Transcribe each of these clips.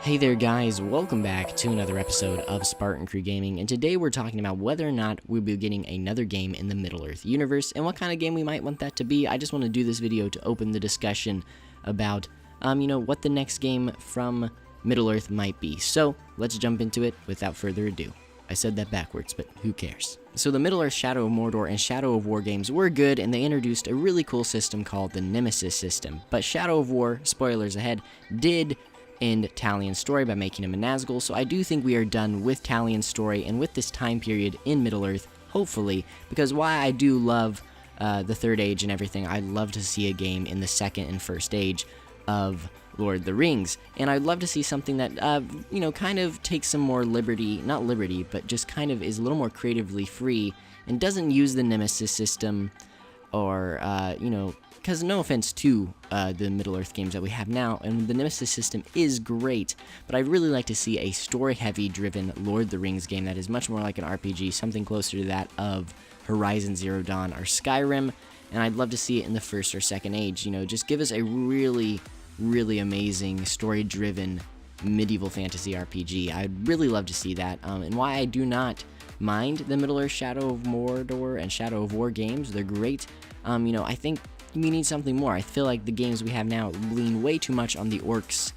Hey there guys, welcome back to another episode of Spartan Crew Gaming, and today we're talking about whether or not we'll be getting another game in the Middle-earth universe, and what kind of game we might want that to be. I just want to do this video to open the discussion about, what the next game from Middle-earth might be. So, let's jump into it without further ado. I said that backwards, but who cares? So the Middle-earth Shadow of Mordor and Shadow of War games were good, and they introduced a really cool system called the Nemesis System. But Shadow of War, spoilers ahead, did end Talion's story by making him a Nazgul, so I do think we are done with Talion's story and with this time period in Middle-earth, hopefully, because while I do love the Third Age and everything, I'd love to see a game in the Second and First Age of Lord of the Rings, and I'd love to see something that, kind of takes some more liberty, not liberty, but just kind of is a little more creatively free, and doesn't use the Nemesis system, or, because no offense to the Middle-earth games that we have now, and the Nemesis system is great, but I'd really like to see a story-heavy driven Lord of the Rings game that is much more like an RPG, something closer to that of Horizon Zero Dawn or Skyrim, and I'd love to see it in the First or Second Age. Just give us a really amazing story-driven medieval fantasy RPG. I'd really love to see that, and why I do not mind the Middle-earth Shadow of Mordor and Shadow of War games. They're great. I think we need something more. I feel like the games we have now lean way too much on the orcs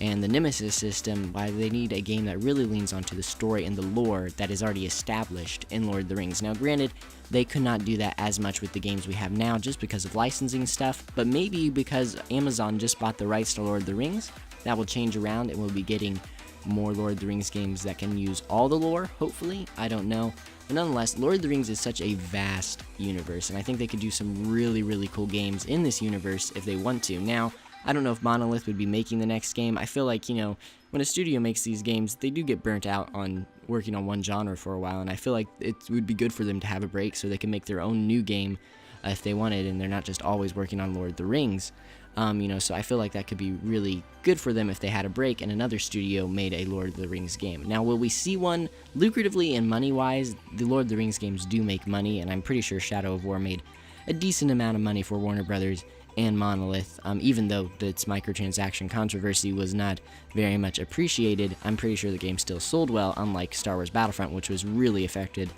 and the Nemesis system, while they need a game that really leans onto the story and the lore that is already established in Lord of the Rings. Now, granted, they could not do that as much with the games we have now just because of licensing stuff, but maybe because Amazon just bought the rights to Lord of the Rings, that will change around and we'll be getting more Lord of the Rings games that can use all the lore, hopefully. I don't know. But nonetheless, Lord of the Rings is such a vast universe, and I think they could do some really cool games in this universe if they want to. Now, I don't know if Monolith would be making the next game. I feel like, when a studio makes these games, they do get burnt out on working on one genre for a while, and I feel like it would be good for them to have a break so they can make their own new game if they wanted, and they're not just always working on Lord of the Rings. So I feel like that could be really good for them if they had a break and another studio made a Lord of the Rings game. Now, will we see one lucratively and money-wise? The Lord of the Rings games do make money, and I'm pretty sure Shadow of War made a decent amount of money for Warner Brothers and Monolith, even though its microtransaction controversy was not very much appreciated. I'm pretty sure the game still sold well, unlike Star Wars Battlefront, which was really affected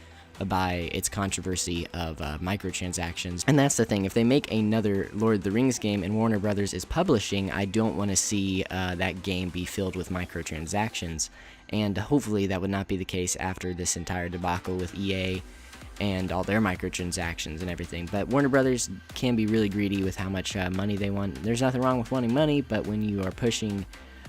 by its controversy of microtransactions. And that's the thing, if they make another Lord of the Rings game and Warner Brothers is publishing, I don't want to see that game be filled with microtransactions, and hopefully that would not be the case after this entire debacle with EA and all their microtransactions and everything. But Warner Brothers can be really greedy with how much money they want. There's nothing wrong with wanting money, but when you are pushing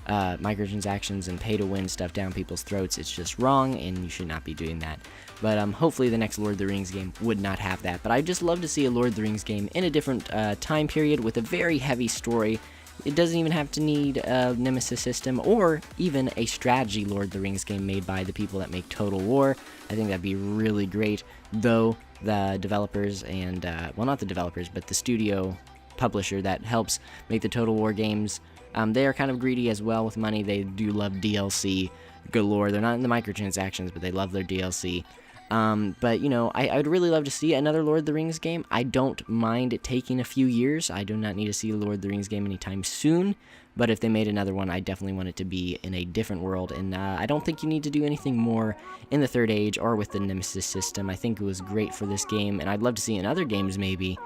microtransactions and pay-to-win stuff down people's throats, it's just wrong, and you should not be doing that. But hopefully the next Lord of the Rings game would not have that. But I'd just love to see a Lord of the Rings game in a different time period with a very heavy story. It doesn't even have to need a Nemesis system or even a strategy Lord of the Rings game made by the people that make Total War. I think that'd be really great, though the developers and, not the developers, but the studio publisher that helps make the Total War games, they are kind of greedy as well with money. They do love DLC galore. They're not in the microtransactions, but they love their DLC. I'd really love to see another Lord of the Rings game. I don't mind it taking a few years. I do not need to see a Lord of the Rings game anytime soon, but if they made another one, I definitely want it to be in a different world, and I don't think you need to do anything more in the Third Age or with the Nemesis system. I think it was great for this game, and I'd love to see in other games maybe,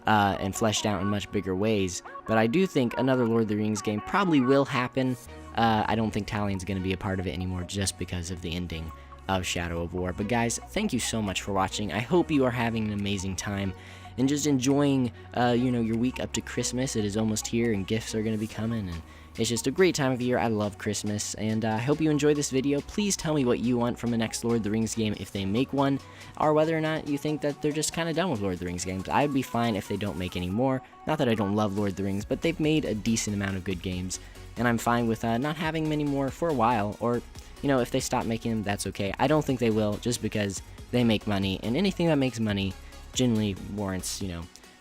and fleshed out in much bigger ways, but I do think another Lord of the Rings game probably will happen. I don't think Talion's going to be a part of it anymore just because of the ending of Shadow of War. But guys, thank you so much for watching. I hope you are having an amazing time and just enjoying, your week up to Christmas. It is almost here, and gifts are going to be coming, and it's just a great time of year. I love Christmas, and I hope you enjoyed this video. Please tell me what you want from the next Lord of the Rings game if they make one, or whether or not you think that they're just kind of done with Lord of the Rings games. I'd be fine if they don't make any more. Not that I don't love Lord of the Rings, but they've made a decent amount of good games, and I'm fine with not having many more for a while, or if they stop making them, that's okay. I don't think they will, just because they make money, and anything that makes money generally warrants,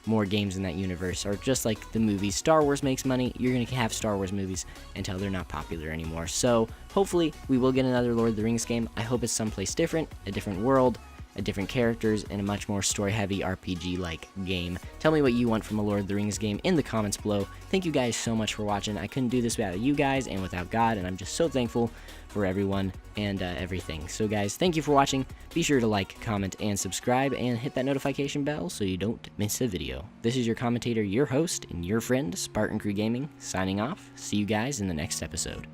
more games in that universe. Or just like the movies, Star Wars makes money, you're going to have Star Wars movies until they're not popular anymore. So hopefully we will get another Lord of the Rings game. I hope it's someplace different, a different world, different characters, and a much more story-heavy RPG-like game. Tell me what you want from a Lord of the Rings game in the comments below. Thank you guys so much for watching. I couldn't do this without you guys and without God, and I'm just so thankful for everyone and everything. So guys, thank you for watching. Be sure to like, comment, and subscribe, and hit that notification bell so you don't miss a video. This is your commentator, your host, and your friend, Spartan Crew Gaming, signing off. See you guys in the next episode.